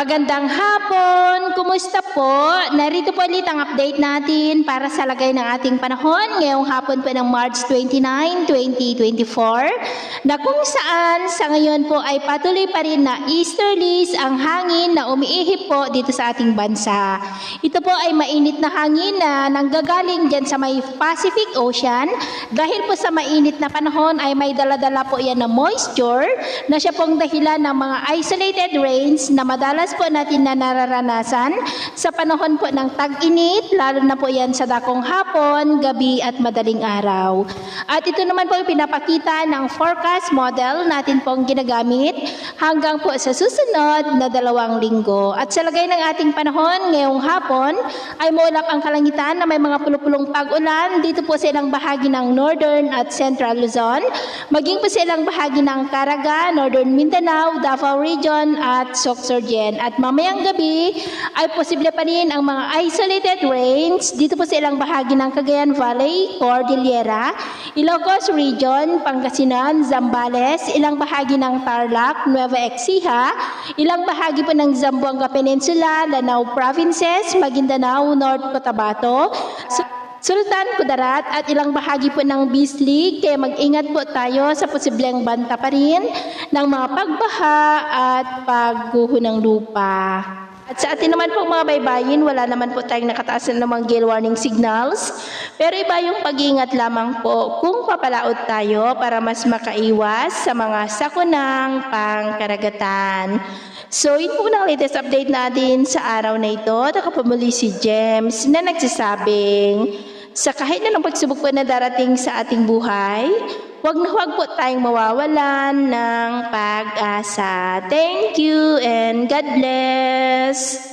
Magandang hapon! Kumusta po? Narito po ulit ang update natin para sa lagay ng ating panahon ngayong hapon po ng March 29, 2024 na kung saan sa ngayon po ay patuloy pa rin na easterlies ang hangin na umiihip po dito sa ating bansa. Ito po ay mainit na hangin na nanggagaling dyan sa may Pacific Ocean. Dahil po sa mainit na panahon ay may daladala po yan na moisture na siya pong dahilan ng mga isolated rains na madalas po natin na nararanasan sa panahon po ng tag-init, lalo na po yan sa dakong hapon, gabi at madaling araw. At ito naman po yung pinapakita ng forecast model natin pong ginagamit hanggang po sa susunod na 2 linggo. At sa lagay ng ating panahon ngayong hapon ay maulap ang kalangitan na may mga pulupulong pag-ulan dito po sa ilang bahagi ng Northern at Central Luzon, maging po sa ilang bahagi ng Caraga, Northern Mindanao, Davao Region at Sorsogon. At mamayang gabi ay posible pa rin ang mga isolated rains dito po sa ilang bahagi ng Cagayan Valley, Cordillera, Ilocos Region, Pangasinan, Zambales, ilang bahagi ng Tarlac, Nueva Ecija, ilang bahagi po ng Zamboanga Peninsula, Lanao Provinces, Maguindanao, North Cotabato, Sultan Kudarat at ilang bahagi po ng Bislig, kaya mag-ingat po tayo sa posibleng banta pa rin ng mga pagbaha at pagguho ng lupa. At sa atin naman po mga baybayin, wala naman po tayong nakataasan ng mga gale warning signals, pero iba yung pag-iingat lamang po kung papalaot tayo para mas makaiwas sa mga sakunang pangkaragatan. So, yun po ang latest update natin sa araw na ito. Nakapamuli si James na nagsasabing, sa kahit na ng pagsubok po na darating sa ating buhay, huwag na huwag po tayong mawawalan ng pag-asa. Thank you and God bless!